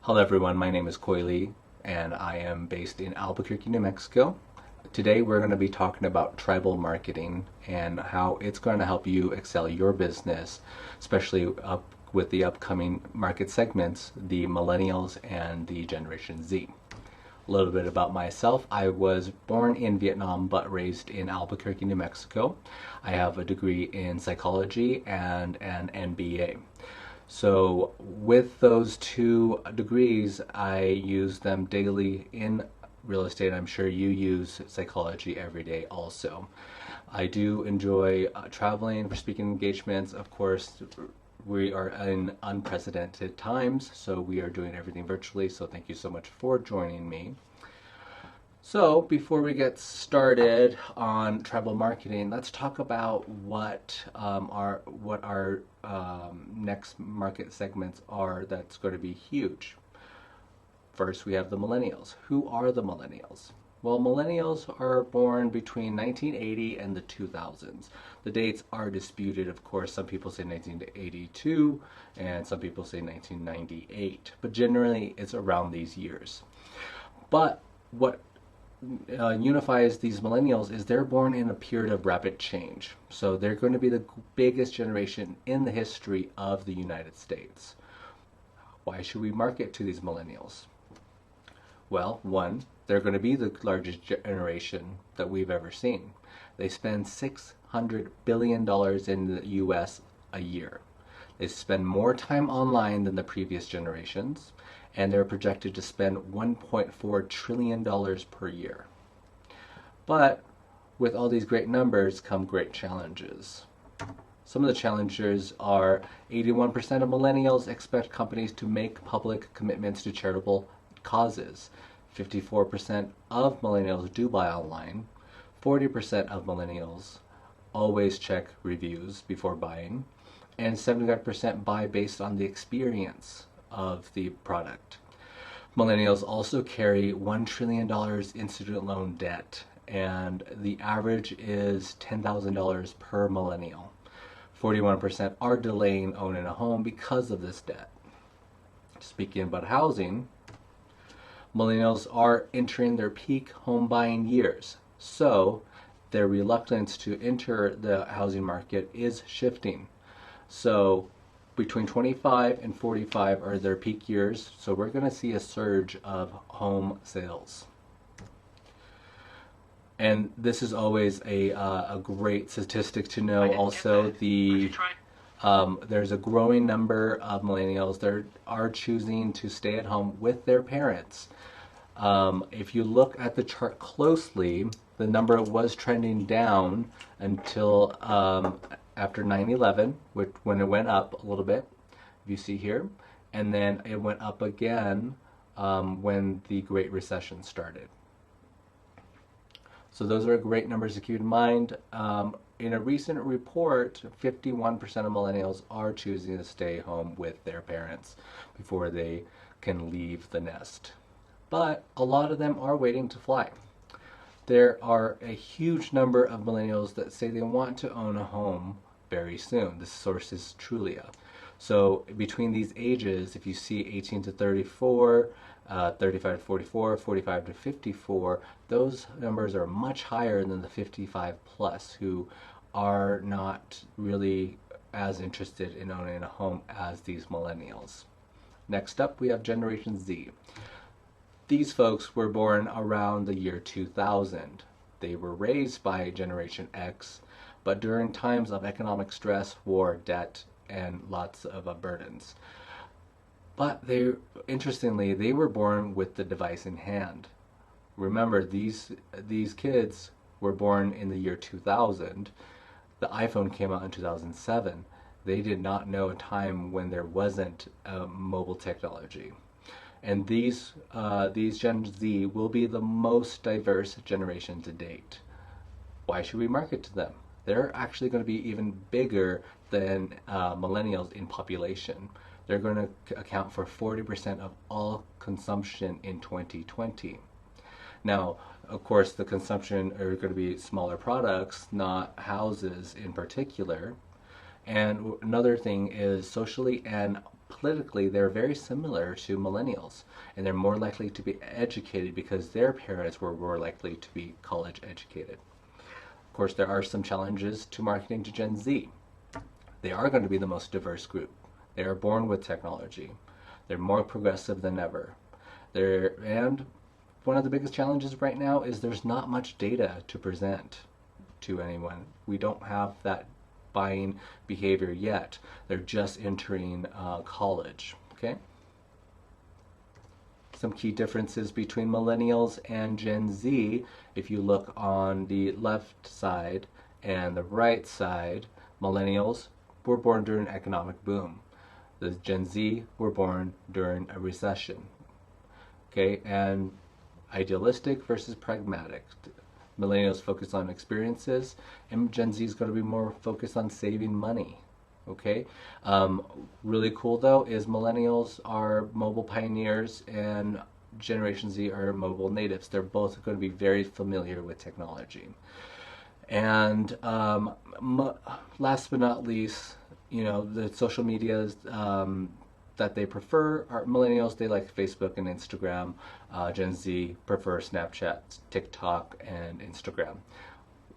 Hello everyone, my name is Khoi and I am based in Albuquerque, New Mexico. Today we're going to be talking about tribal marketing and how it's going to help you excel your business, especially up with the upcoming market segments, the Millennials and the Generation Z. A little bit about myself. I was born in Vietnam but raised in Albuquerque, New Mexico. I have a degree in psychology and an MBA. So with those two degrees, I use them daily in real estate. I'm sure you use psychology every day also. I do enjoy traveling for speaking engagements. Of course, we are in unprecedented times, so we are doing everything virtually. So thank you so much for joining me. So before we get started on travel marketing, let's talk about what our next market segments are that's going to be huge. First, we have the millennials. Who are the millennials? Well, millennials are born between 1980 and the 2000s. The dates are disputed, of course. Some people say 1982 and some people say 1998, but generally it's around these years. But what unifies these millennials is they're born in a period of rapid change. So they're going to be the biggest generation in the history of the United States. Why should we market to these millennials? Well, one, they're going to be the largest generation that we've ever seen. They spend $600 billion in the US a year. They spend more time online than the previous generations, and they're projected to spend $1.4 trillion per year. But with all these great numbers come great challenges. Some of the challenges are 81% of millennials expect companies to make public commitments to charitable causes. 54% of millennials do buy online. 40% of millennials always check reviews before buying. And 75% buy based on the experience of the product. Millennials also carry $1 trillion in student loan debt, and the average is $10,000 per millennial. 41% are delaying owning a home because of this debt. Speaking about housing, millennials are entering their peak home buying years, so their reluctance to enter the housing market is shifting. So between 25 and 45 are their peak years, so we're going to see a surge of home sales. And this is always a great statistic to know. Also, there's a growing number of millennials that are choosing to stay at home with their parents. If you look at the chart closely, the number was trending down until after 9/11, when it went up a little bit, if you see here, and then it went up again when the Great Recession started. So those are great numbers to keep in mind. In a recent report, 51% of millennials are choosing to stay home with their parents before they can leave the nest. But a lot of them are waiting to fly. There are a huge number of millennials that say they want to own a home very soon. This source is Trulia. So between these ages, if you see 18 to 34, 35 to 44, 45 to 54, those numbers are much higher than the 55 plus who are not really as interested in owning a home as these millennials. Next up, we have Generation Z. These folks were born around the year 2000. They were raised by Generation X, but during times of economic stress, war, debt, and lots of burdens. But interestingly, they were born with the device in hand. Remember, these kids were born in the year 2000. The iPhone came out in 2007. They did not know a time when there wasn't mobile technology. And these Gen Z will be the most diverse generation to date. Why should we market to them? They're actually going to be even bigger than millennials in population. They're going to account for 40% of all consumption in 2020. Now, of course, the consumption are going to be smaller products, not houses in particular. And another thing is socially and politically, they're very similar to millennials, and they're more likely to be educated because their parents were more likely to be college educated. Of course, there are some challenges to marketing to Gen Z. They are going to be the most diverse group. They are born with technology. They're more progressive than ever. And one of the biggest challenges right now is there's not much data to present to anyone. We don't have that buying behavior yet. They're just entering college. Okay. Some key differences between millennials and Gen Z. If you look on the left side and the right side, millennials were born during an economic boom. The Gen Z were born during a recession. Okay, and idealistic versus pragmatic. Millennials focus on experiences, and Gen Z is going to be more focused on saving money. Okay, really cool though is millennials are mobile pioneers and Generation Z are mobile natives. They're both going to be very familiar with technology. And last but not least, the social medias that they prefer are millennials. They like Facebook and Instagram. Gen Z prefer Snapchat, TikTok, and Instagram.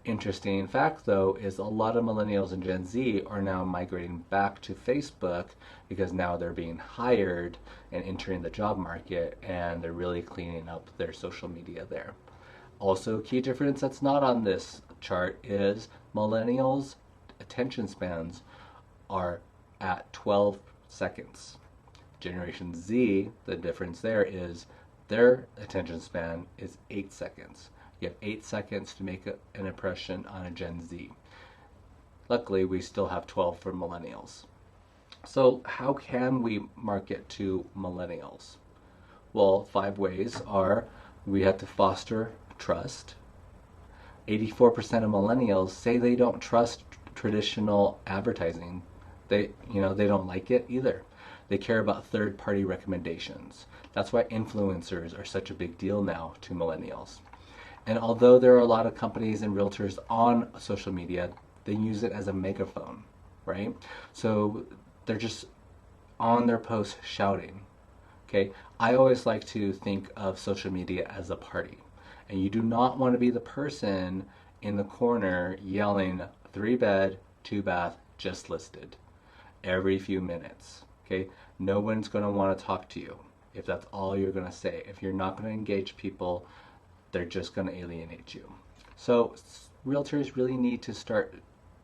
Interesting fact though is a lot of millennials and Gen Z are now migrating back to Facebook because now they're being hired and entering the job market, and they're really cleaning up their social media there. Also, a key difference that's not on this chart is millennials' attention spans are at 12 seconds. Generation Z, the difference there is their attention span is 8 seconds. You have 8 seconds to make an impression on a Gen Z. Luckily, we still have 12 for millennials. So how can we market to millennials? Well, 5 ways are: we have to foster trust. 84% of millennials say they don't trust traditional advertising. They don't like it either. They care about third-party recommendations. That's why influencers are such a big deal now to millennials. And although there are a lot of companies and realtors on social media, they use it as a megaphone, right? So they're just on their posts shouting. Okay, I always like to think of social media as a party. And you do not want to be the person in the corner yelling 3-bed, 2-bath, just listed every few minutes. Okay, no one's going to want to talk to you if that's all you're going to say. If you're not going to engage people, they're just going to alienate you. So realtors really need to start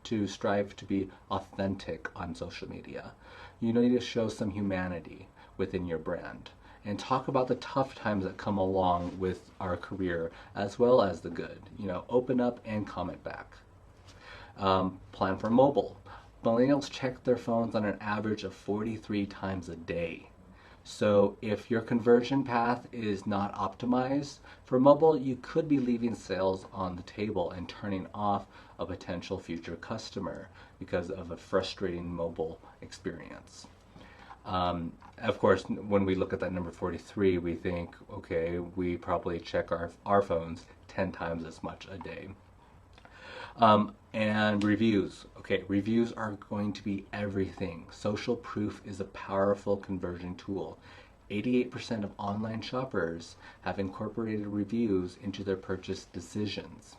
to strive to be authentic on social media. You need to show some humanity within your brand and talk about the tough times that come along with our career as well as the good. Open up and comment back. Plan for mobile. Millennials check their phones on an average of 43 times a day. So if your conversion path is not optimized for mobile, you could be leaving sales on the table and turning off a potential future customer because of a frustrating mobile experience. Of course, when we look at that number 43, we think, okay, we probably check our phones 10 times as much a day. And reviews. Okay, reviews are going to be everything. Social proof is a powerful conversion tool. 88% of online shoppers have incorporated reviews into their purchase decisions.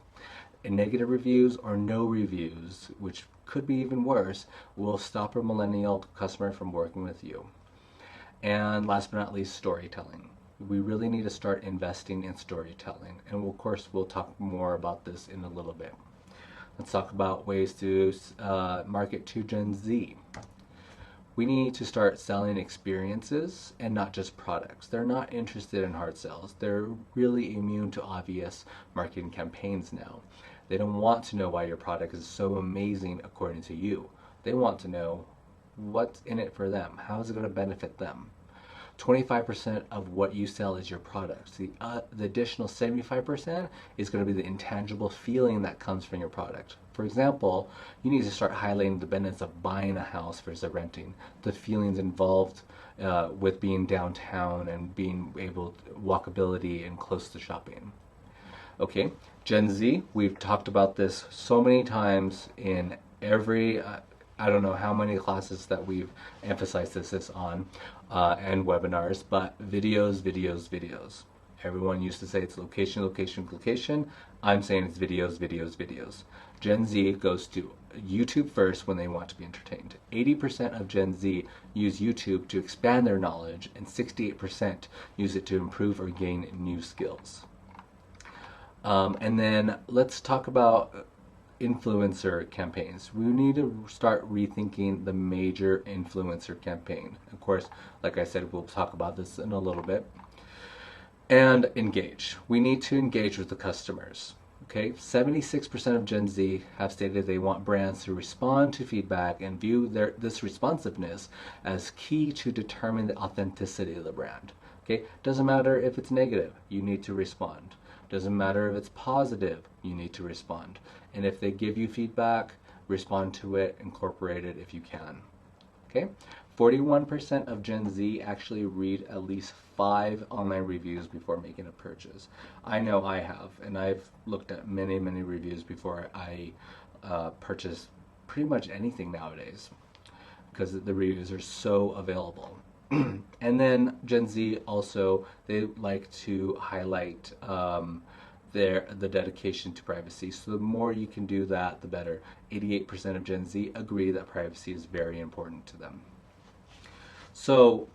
And negative reviews or no reviews, which could be even worse, will stop a millennial customer from working with you. And last but not least, storytelling. We really need to start investing in storytelling. And of course, we'll talk more about this in a little bit. Let's talk about ways to market to Gen Z. We need to start selling experiences and not just products. They're not interested in hard sales. They're really immune to obvious marketing campaigns now. They don't want to know why your product is so amazing according to you. They want to know what's in it for them. How is it going to benefit them? 25% of what you sell is your product. The additional 75% is going to be the intangible feeling that comes from your product. For example, you need to start highlighting the benefits of buying a house versus renting, the feelings involved with being downtown and being able to walkability and close to shopping. Okay, Gen Z, we've talked about this so many times in every I don't know how many classes that we've emphasized this on and webinars, but videos, videos, videos. Everyone used to say it's location, location, location. I'm saying it's videos, videos, videos. Gen Z goes to YouTube first when they want to be entertained. 80% of Gen Z use YouTube to expand their knowledge, and 68% use it to improve or gain new skills. And then let's talk about influencer campaigns. We need to start rethinking the major influencer campaign. Of course, like I said, we'll talk about this in a little bit. And engage. We need to engage with the customers. Okay, 76% of Gen Z have stated they want brands to respond to feedback and view this responsiveness as key to determine the authenticity of the brand. Okay, doesn't matter if it's negative, you need to respond. Doesn't matter if it's positive, you need to respond. And if they give you feedback, respond to it, incorporate it if you can. Okay, 41% of Gen Z actually read at least 5 online reviews before making a purchase. I know I have, and I've looked at many, many reviews before I purchase pretty much anything nowadays because the reviews are so available. And then Gen Z also, they like to highlight the dedication to privacy. So the more you can do that, the better. 88% of Gen Z agree that privacy is very important to them. So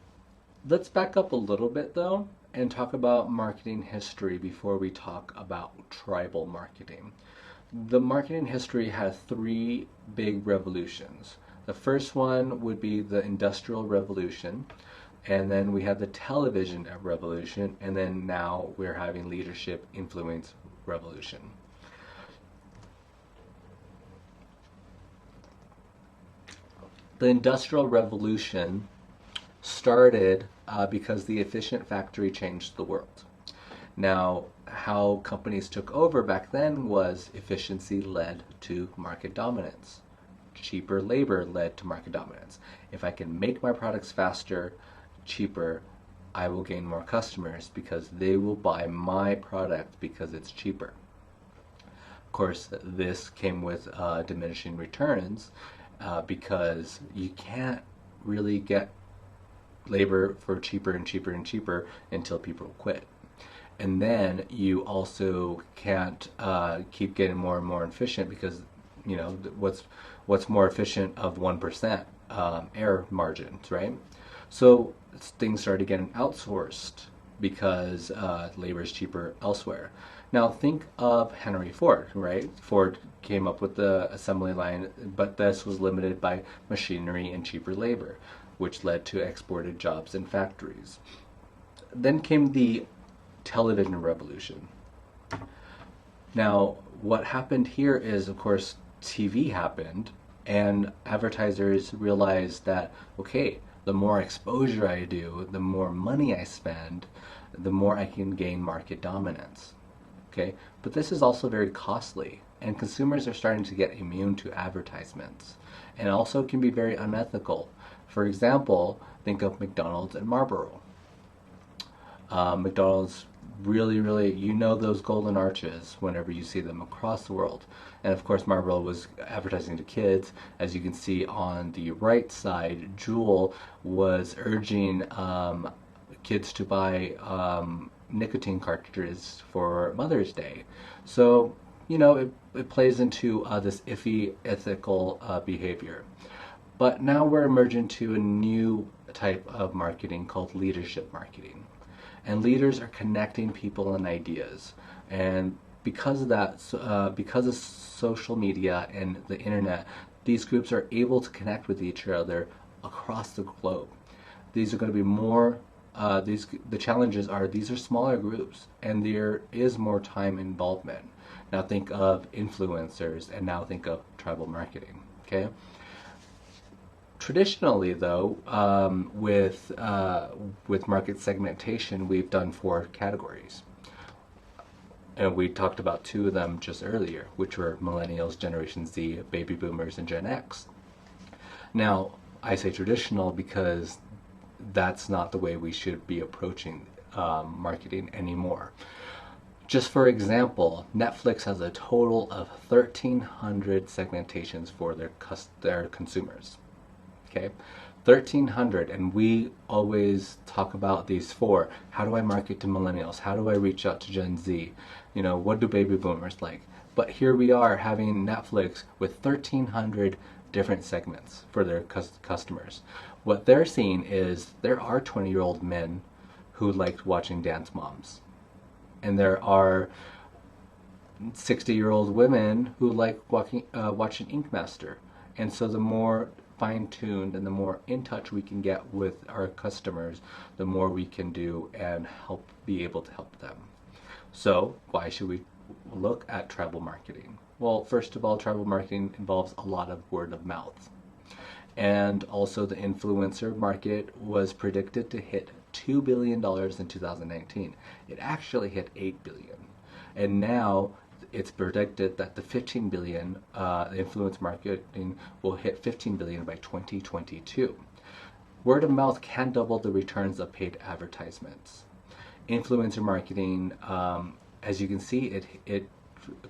let's back up a little bit though and talk about marketing history before we talk about tribal marketing. The marketing history has 3 big revolutions. The first one would be the Industrial Revolution, and then we have the Television Revolution, and then now we're having Leadership Influence Revolution. The Industrial Revolution started because the efficient factory changed the world. Now, how companies took over back then was efficiency led to market dominance. Cheaper labor led to market dominance. If I can make my products faster, cheaper, I will gain more customers because they will buy my product because it's cheaper. Of course, this came with diminishing returns because you can't really get labor for cheaper and cheaper and cheaper until people quit. And then you also can't keep getting more and more efficient because, you know, what's more efficient of 1%? Error margins, right? So things started getting outsourced because labor is cheaper elsewhere. Now think of Henry Ford, right? Ford came up with the assembly line, but this was limited by machinery and cheaper labor, which led to exported jobs in factories. Then came the television revolution. Now, what happened here is, of course, TV happened, and advertisers realized that, okay, the more exposure I do, the more money I spend, the more I can gain market dominance. Okay, but this is also very costly, and consumers are starting to get immune to advertisements, and also can be very unethical. For example, think of McDonald's and Marlboro. McDonald's really, you know those golden arches whenever you see them across the world. And of course, Marlboro was advertising to kids. As you can see on the right side, Jewel was urging kids to buy nicotine cartridges for Mother's Day. So, you know, it plays into this iffy ethical behavior. But now we're emerging to a new type of marketing called leadership marketing. And leaders are connecting people and ideas. And because of that, because of social media and the internet, these groups are able to connect with each other across the globe. These are going to be more, the challenges are these are smaller groups and there is more time involvement. Now think of influencers and now think of tribal marketing, okay? Traditionally, though, with market segmentation, we've done 4 categories. And we talked about 2 of them just earlier, which were Millennials, Generation Z, Baby Boomers, and Gen X. Now, I say traditional because that's not the way we should be approaching marketing anymore. Just for example, Netflix has a total of 1,300 segmentations for their consumers. Okay, 1,300, and we always talk about these four. How do I market to millennials? How do I reach out to Gen Z? You know, what do baby boomers like? But here we are having Netflix with 1,300 different segments for their customers. What they're seeing is there are 20-year-old men who like watching Dance Moms, and there are 60-year-old women who like watching Ink Master. And so the more fine-tuned and the more in touch we can get with our customers, the more we can do and be able to help them. So why should we look at tribal marketing? Well, first of all, tribal marketing involves a lot of word of mouth. And also the influencer market was predicted to hit $2 billion in 2019. It actually hit $8 billion. And now it's predicted that the 15 billion influence marketing will hit 15 billion by 2022. Word of mouth can double the returns of paid advertisements. Influencer marketing, as you can see, it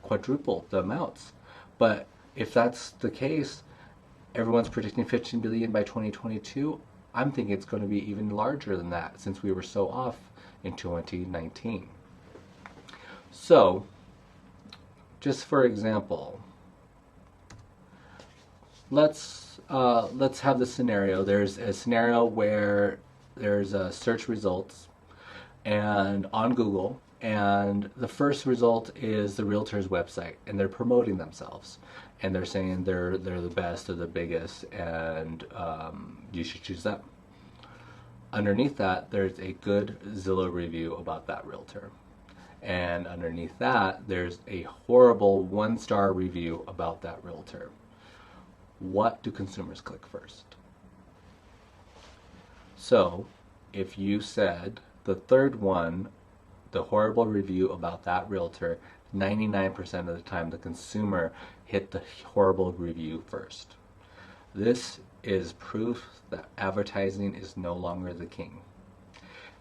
quadrupled the amounts. But if that's the case, everyone's predicting 15 billion by 2022. I'm thinking it's going to be even larger than that since we were so off in 2019. So, just for example, let's have the scenario. There's a scenario where there's a search results and on Google, and the first result is the realtor's website, and they're promoting themselves, and they're saying they're the best or the biggest, and you should choose them. Underneath that, there's a good Zillow review about that realtor. And underneath that, there's a horrible 1-star review about that realtor. What do consumers click first? So, if you said the third one, the horrible review about that realtor, 99% of the time the consumer hit the horrible review first. This is proof that advertising is no longer the king.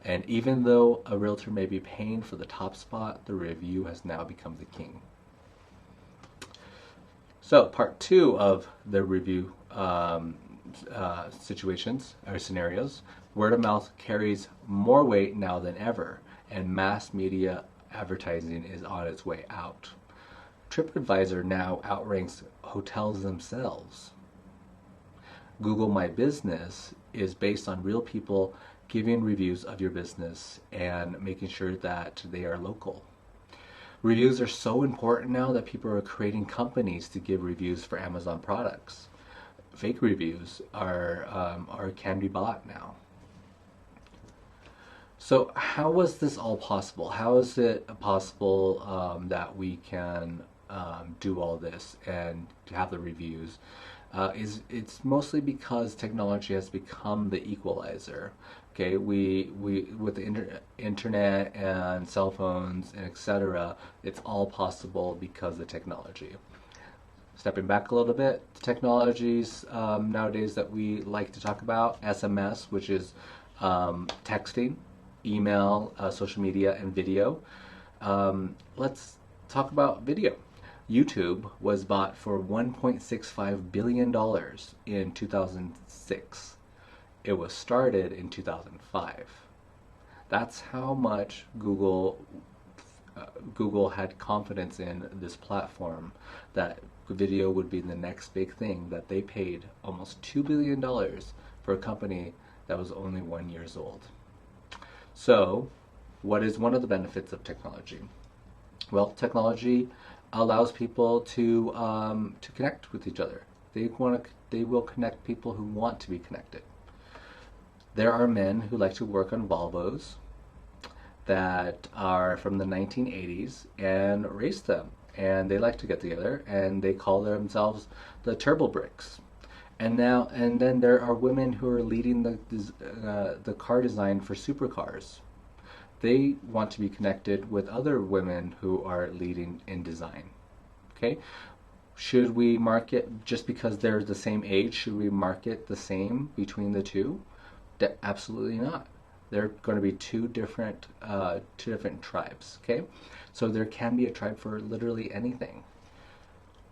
And even though a realtor may be paying for the top spot, the review has now become the king. So part 2 of the review situations or scenarios, word of mouth carries more weight now than ever, and mass media advertising is on its way out. TripAdvisor now outranks hotels themselves. Google My Business is based on real people giving reviews of your business and making sure that they are local. Reviews are so important now that people are creating companies to give reviews for Amazon products. Fake reviews can be bought now. So how was this all possible? How is it possible that we can do all this and to have the reviews? It's mostly because technology has become the equalizer. Okay, we with the internet and cell phones and etc., it's all possible because of technology. Stepping back a little bit, the technologies nowadays that we like to talk about, SMS, which is texting, email, social media, and video. Let's talk about video. YouTube was bought for $1.65 billion in 2006. It was started in 2005. That's how much Google had confidence in this platform, that video would be the next big thing, that they paid almost $2 billion for a company that was only 1 year old. So, what is one of the benefits of technology? Well, technology allows people to connect with each other. They will connect people who want to be connected. There are men who like to work on Volvos that are from the 1980s and race them, and they like to get together and they call themselves the Turbo Bricks. And then there are women who are leading the car design for supercars. They want to be connected with other women who are leading in design. Okay? Should we market, just because they're the same age, should we market the same between the two? Absolutely not. They're going to be two different tribes. Okay, so there can be a tribe for literally anything.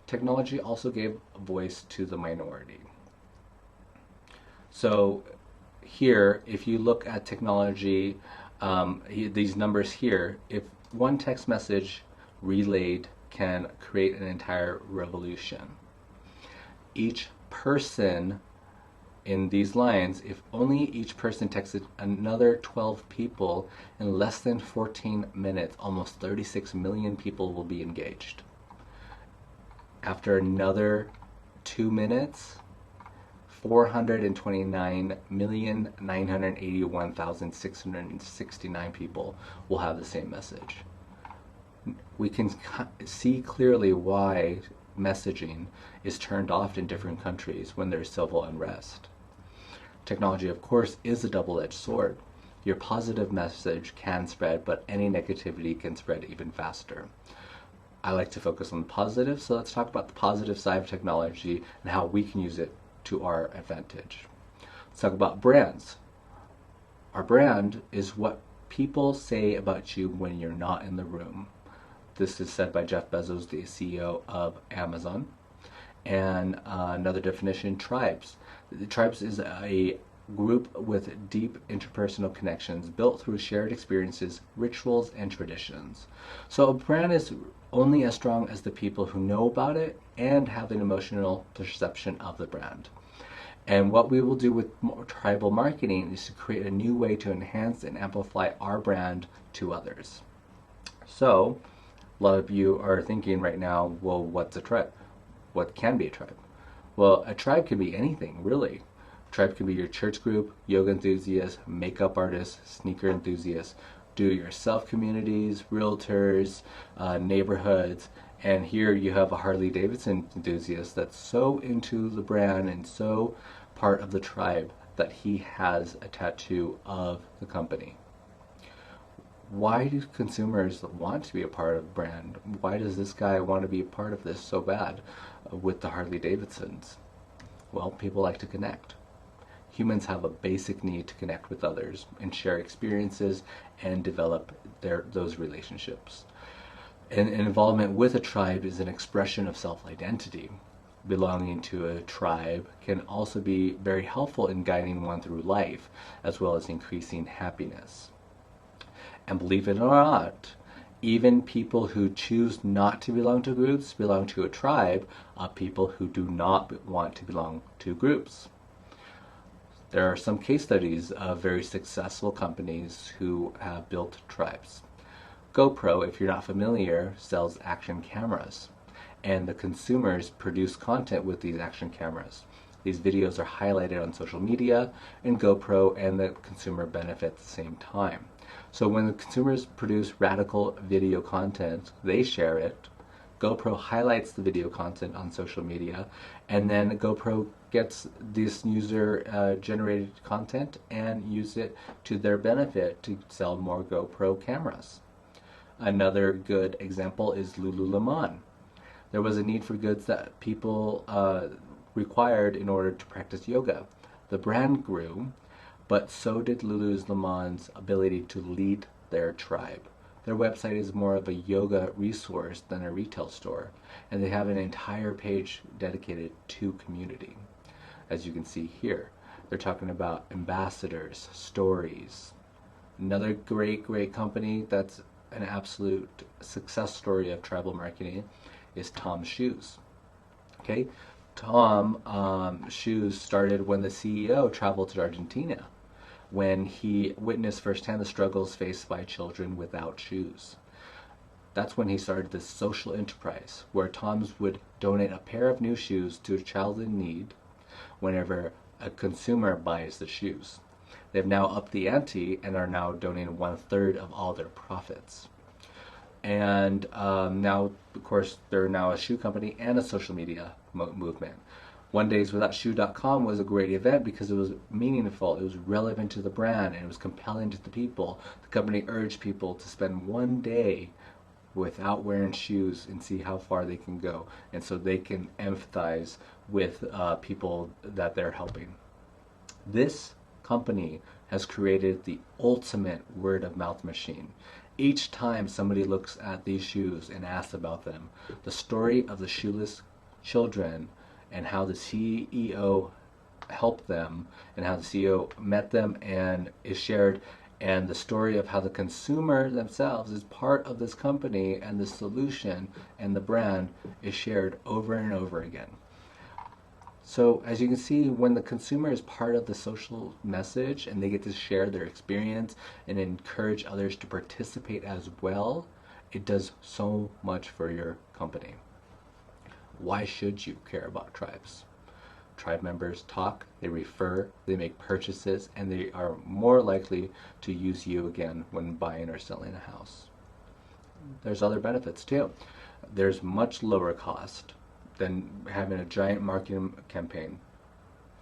Technology also gave a voice to the minority. So here, if you look at technology, these numbers here, if one text message relayed can create an entire revolution. Each person in these lines, if only each person texted another 12 people in less than 14 minutes, almost 36 million people will be engaged. After another 2 minutes, 429,981,669 people will have the same message. We can see clearly why messaging is turned off in different countries when there's civil unrest. Technology, of course, is a double-edged sword. Your positive message can spread, but any negativity can spread even faster. I like to focus on the positive, so let's talk about the positive side of technology and how we can use it to our advantage. Let's talk about brands. Our brand is what people say about you when you're not in the room. This is said by Jeff Bezos, the CEO of Amazon. And another definition, tribes. Tribes is a group with deep interpersonal connections built through shared experiences, rituals, and traditions. So a brand is only as strong as the people who know about it and have an emotional perception of the brand. And what we will do with tribal marketing is to create a new way to enhance and amplify our brand to others. So a lot of you are thinking right now, well, what's a tribe? What can be a tribe? Well, a tribe can be anything, really. A tribe can be your church group, yoga enthusiasts, makeup artists, sneaker enthusiasts, do-it-yourself communities, realtors, neighborhoods, and here you have a Harley Davidson enthusiast that's so into the brand and so part of the tribe that he has a tattoo of the company. Why do consumers want to be a part of the brand? Why does this guy want to be a part of this so bad with the Harley Davidsons? Well, people like to connect. Humans have a basic need to connect with others and share experiences and develop those relationships. And involvement with a tribe is an expression of self-identity. Belonging to a tribe can also be very helpful in guiding one through life, as well as increasing happiness. And believe it or not, even people who choose not to belong to groups belong to a tribe of people who do not want to belong to groups. There are some case studies of very successful companies who have built tribes. GoPro, if you're not familiar, sells action cameras, and the consumers produce content with these action cameras. These videos are highlighted on social media, and GoPro and the consumer benefit at the same time. So when the consumers produce radical video content, they share it. GoPro highlights the video content on social media, and then GoPro gets this user generated content and use it to their benefit to sell more GoPro cameras. Another good example is Lululemon. There was a need for goods that people required in order to practice yoga. The brand grew, but so did Lululemon's ability to lead their tribe. Their website is more of a yoga resource than a retail store, and they have an entire page dedicated to community. As you can see here, they're talking about ambassadors, stories. Another great company that's an absolute success story of tribal marketing is Tom's Shoes. Okay, Tom Shoes started when the CEO traveled to Argentina, when he witnessed firsthand the struggles faced by children without shoes. That's when he started this social enterprise where Tom's would donate a pair of new shoes to a child in need whenever a consumer buys the shoes. They've now upped the ante and are now donating 1/3 of all their profits. And now, of course, they're now a shoe company and a social media movement. OneDaysWithoutShoe.com was a great event because it was meaningful, it was relevant to the brand, and it was compelling to the people. The company urged people to spend one day without wearing shoes and see how far they can go, and so they can empathize with people that they're helping. This company has created the ultimate word of mouth machine. Each time somebody looks at these shoes and asks about them, the story of the shoeless children and how the CEO helped them and how the CEO met them and is shared, and the story of how the consumer themselves is part of this company and the solution and the brand is shared over and over again. So as you can see, when the consumer is part of the social message and they get to share their experience and encourage others to participate as well, it does so much for your company. Why should you care about tribes? Tribe members talk, they refer, they make purchases, and they are more likely to use you again when buying or selling a house. There's other benefits too. There's much lower cost than having a giant marketing campaign.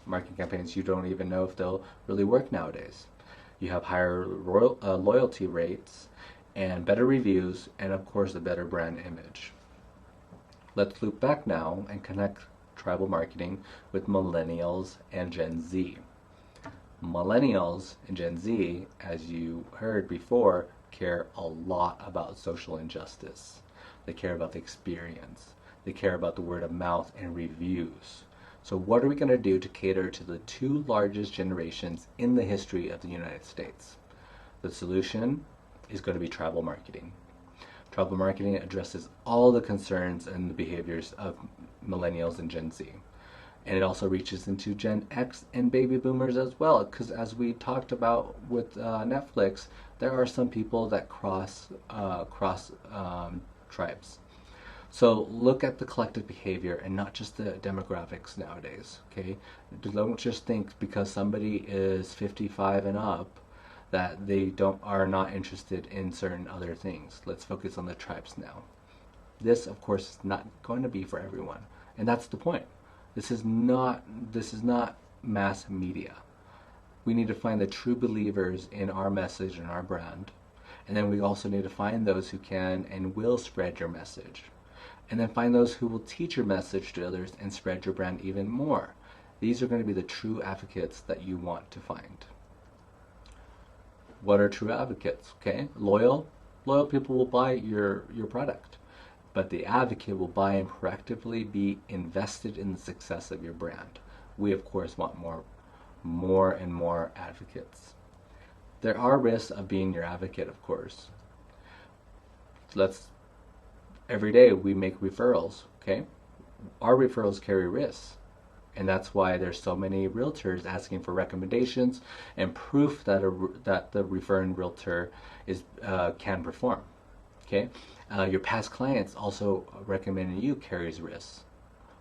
Marketing campaigns you don't even know if they'll really work nowadays. You have higher loyalty rates and better reviews, and of course a better brand image. Let's loop back now and connect tribal marketing with millennials and Gen Z. Millennials and Gen Z, as you heard before, care a lot about social injustice. They care about the experience. They care about the word of mouth and reviews. So what are we going to do to cater to the two largest generations in the history of the United States? The solution is going to be tribal marketing. Tribal marketing addresses all the concerns and the behaviors of millennials and Gen Z. And it also reaches into Gen X and baby boomers as well, because as we talked about with Netflix, there are some people that cross tribes. So look at the collective behavior and not just the demographics nowadays, okay? Don't just think because somebody is 55 and up that they are not interested in certain other things. Let's focus on the tribes now. This, of course, is not going to be for everyone, and that's the point. This is not mass media. We need to find the true believers in our message and our brand, and then we also need to find those who can and will spread your message. And then find those who will teach your message to others and spread your brand even more. These are going to be the true advocates that you want to find. What are true advocates? Okay, loyal people will buy your product, but the advocate will buy and proactively be invested in the success of your brand. We of course want more and more advocates. There are risks of being your advocate, of course. Every day we make referrals, okay? Our referrals carry risks, and that's why there's so many realtors asking for recommendations and proof that the referring realtor can perform, okay? Your past clients also recommending you carries risks.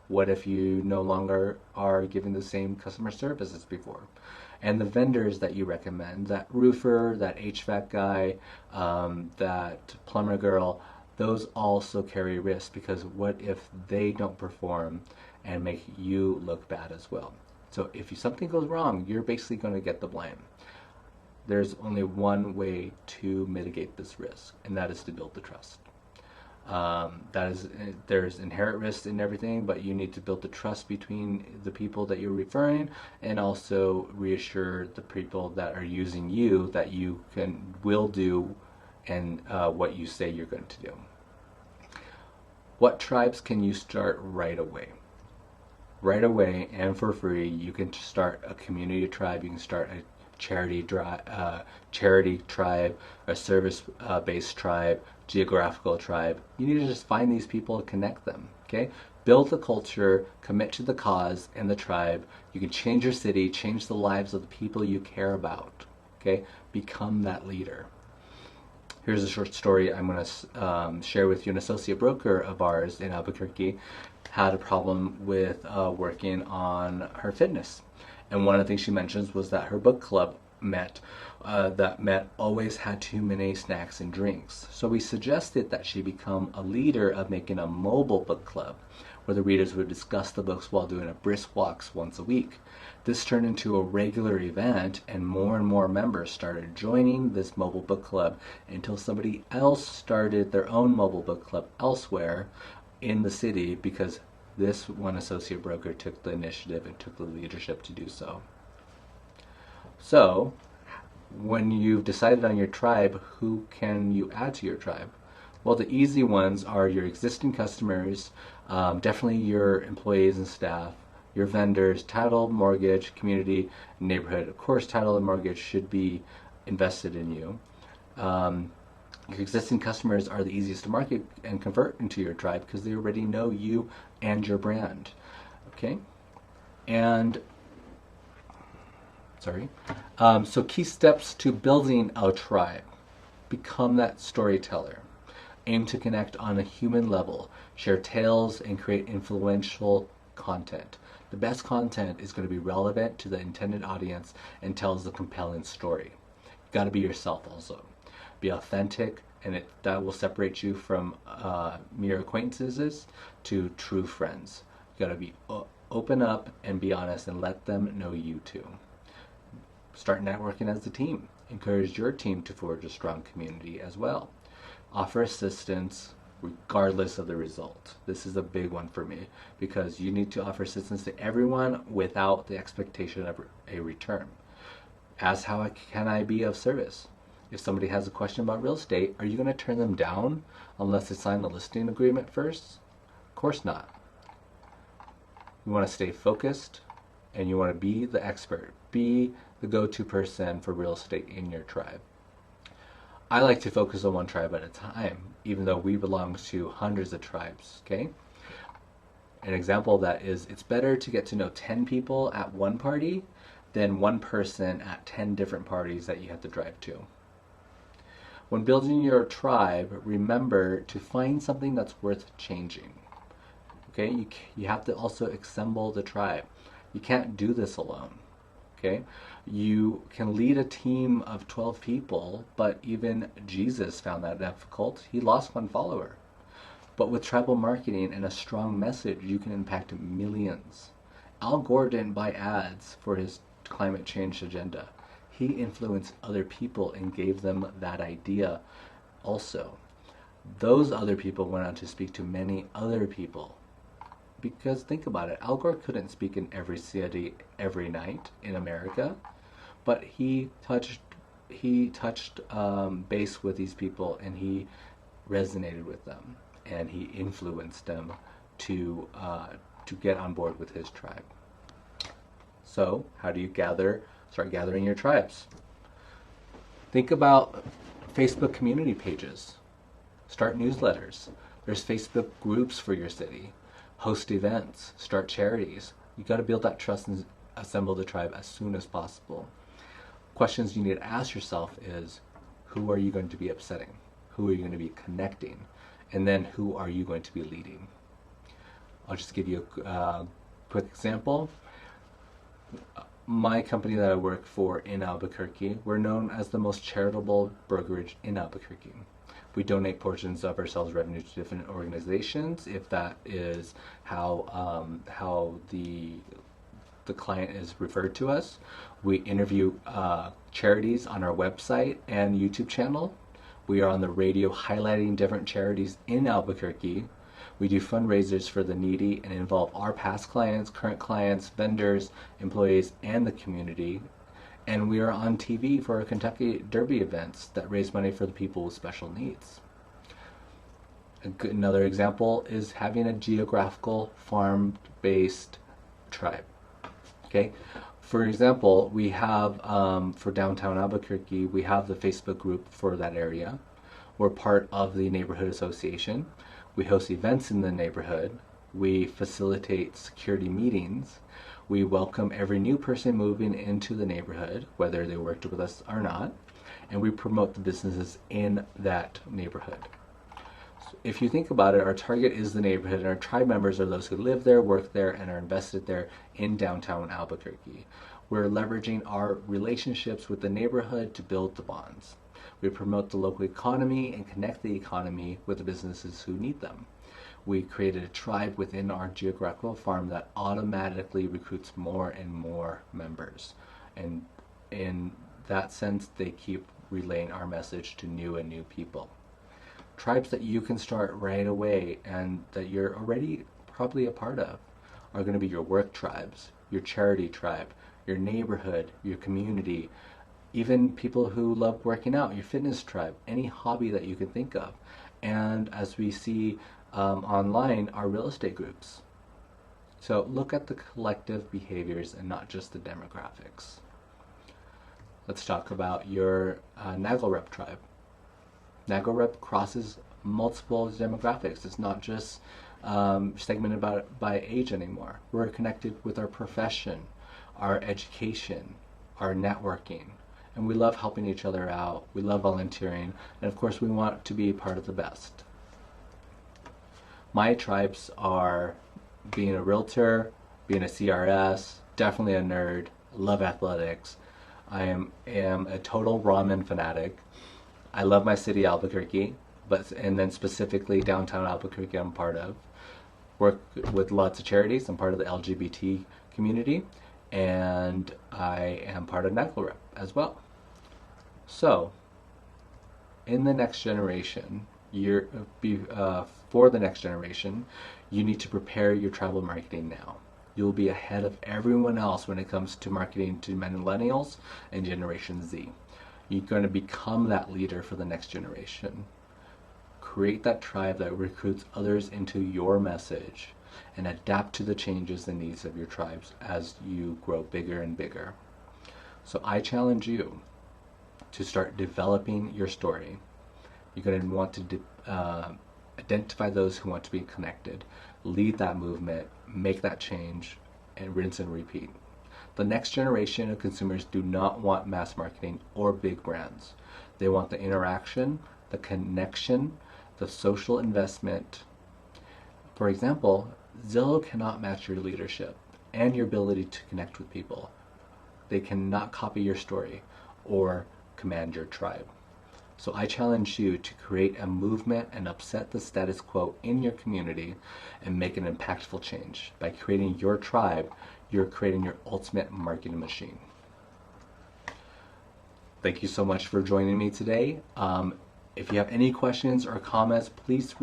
What if you no longer are giving the same customer service as before? And the vendors that you recommend, that roofer, that HVAC guy, that plumber girl, those also carry risks, because what if they don't perform and make you look bad as well? So if something goes wrong, you're basically going to get the blame. There's only one way to mitigate this risk, and that is to build the trust. There's inherent risks in everything, but you need to build the trust between the people that you're referring, and also reassure the people that are using you that you will do and what you say you're going to do. What tribes can you start right away? Right away and for free, you can start a community tribe. You can start a charity tribe, a service-based tribe, geographical tribe. You need to just find these people and connect them. Okay, build the culture, commit to the cause and the tribe. You can change your city, change the lives of the people you care about. Okay, become that leader. Here's a short story I'm going to share with you. An associate broker of ours in Albuquerque had a problem with working on her fitness. And one of the things she mentions was that her book club always had too many snacks and drinks. So we suggested that she become a leader of making a mobile book club where the readers would discuss the books while doing a brisk walks once a week. This turned into a regular event, and more members started joining this mobile book club until somebody else started their own mobile book club elsewhere in the city, because this one associate broker took the initiative and took the leadership to do so. So, When you've decided on your tribe, who can you add to your tribe? Well, the easy ones are your existing customers, definitely your employees and staff, your vendors, title, mortgage, community, neighborhood. Of course, title and mortgage should be invested in you. Um, your existing customers are the easiest to market and convert into your tribe because they already know you and your brand. Okay? And sorry. So key steps to building a tribe. Become that storyteller. Aim to connect on a human level. Share tales and create influential content. The best content is going to be relevant to the intended audience and tells a compelling story. You got to be yourself also. Be authentic, and that will separate you from mere acquaintances to true friends. You got to be open up and be honest and let them know you too. Start networking as a team. Encourage your team to forge a strong community as well. Offer assistance regardless of the result. This is a big one for me because you need to offer assistance to everyone without the expectation of a return. Ask how can I be of service? If somebody has a question about real estate, are you going to turn them down unless they sign the listing agreement first? Of course not. You want to stay focused and you want to be the expert. Be the go-to person for real estate in your tribe. I like to focus on one tribe at a time, even though we belong to hundreds of tribes, okay? An example of that is it's better to get to know 10 people at one party than one person at 10 different parties that you have to drive to. When building your tribe, remember to find something that's worth changing. Okay, you have to also assemble the tribe. You can't do this alone. Okay, you can lead a team of 12 people, but even Jesus found that difficult. He lost one follower. But with tribal marketing and a strong message, you can impact millions. Al Gore didn't buy ads for his climate change agenda. He influenced other people and gave them that idea also. Those other people went on to speak to many other people. Because think about it, Al Gore couldn't speak in every city every night in America, but he touched base with these people and he resonated with them and he influenced them to get on board with his tribe. So how do you start gathering your tribes? Think about Facebook community pages. Start newsletters. There's Facebook groups for your city. Host events, start charities. You got to build that trust and assemble the tribe as soon as possible. Questions you need to ask yourself is, who are you going to be upsetting? Who are you going to be connecting? And then who are you going to be leading? I'll just give you a quick example. My company that I work for in Albuquerque, we're known as the most charitable brokerage in Albuquerque. We donate portions of our sales revenue to different organizations if that is how the client is referred to us. We interview charities on our website and YouTube channel. We are on the radio highlighting different charities in Albuquerque. We do fundraisers for the needy and involve our past clients, current clients, vendors, employees, and the community. And we are on TV for our Kentucky Derby events that raise money for the people with special needs. Another example is having a geographical farm-based tribe. Okay, for example, we have for downtown Albuquerque, we have the Facebook group for that area. We're part of the neighborhood association. We host events in the neighborhood. We facilitate security meetings. We welcome every new person moving into the neighborhood, whether they worked with us or not, and we promote the businesses in that neighborhood. So if you think about it, our target is the neighborhood, and our tribe members are those who live there, work there, and are invested there in downtown Albuquerque. We're leveraging our relationships with the neighborhood to build the bonds. We promote the local economy and connect the economy with the businesses who need them. We created a tribe within our geographical farm that automatically recruits more and more members. And in that sense, they keep relaying our message to new and new people. Tribes that you can start right away and that you're already probably a part of are going to be your work tribes, your charity tribe, your neighborhood, your community, even people who love working out, your fitness tribe, any hobby that you can think of. And as we see online, our real estate groups. So look at the collective behaviors and not just the demographics. Let's talk about your Nagelrep tribe. Nagelrep crosses multiple demographics. It's not just segmented by age anymore. We're connected with our profession, our education, our networking, and we love helping each other out. We love volunteering, and of course we want to be part of the best. My tribes are being a realtor, being a CRS, definitely a nerd, love athletics. I am a total ramen fanatic. I love my city, Albuquerque, and then specifically downtown Albuquerque I'm part of. Work with lots of charities. I'm part of the LGBT community, and I am part of Nagelrep as well. So, in the next generation, for the next generation, you need to prepare your tribal marketing now. You'll be ahead of everyone else when it comes to marketing to Millennials and Generation Z. You're going to become that leader for the next generation. Create that tribe that recruits others into your message and adapt to the changes and needs of your tribes as you grow bigger and bigger. So I challenge you to start developing your story. You're going to want to identify those who want to be connected, lead that movement, make that change, and rinse and repeat. The next generation of consumers do not want mass marketing or big brands. They want the interaction, the connection, the social investment. For example, Zillow cannot match your leadership and your ability to connect with people. They cannot copy your story or command your tribe. So I challenge you to create a movement and upset the status quo in your community and make an impactful change. By creating your tribe, you're creating your ultimate marketing machine. Thank you so much for joining me today. If you have any questions or comments, please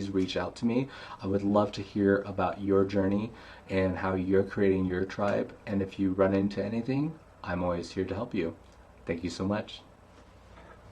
reach out to me. I would love to hear about your journey and how you're creating your tribe. And if you run into anything, I'm always here to help you. Thank you so much.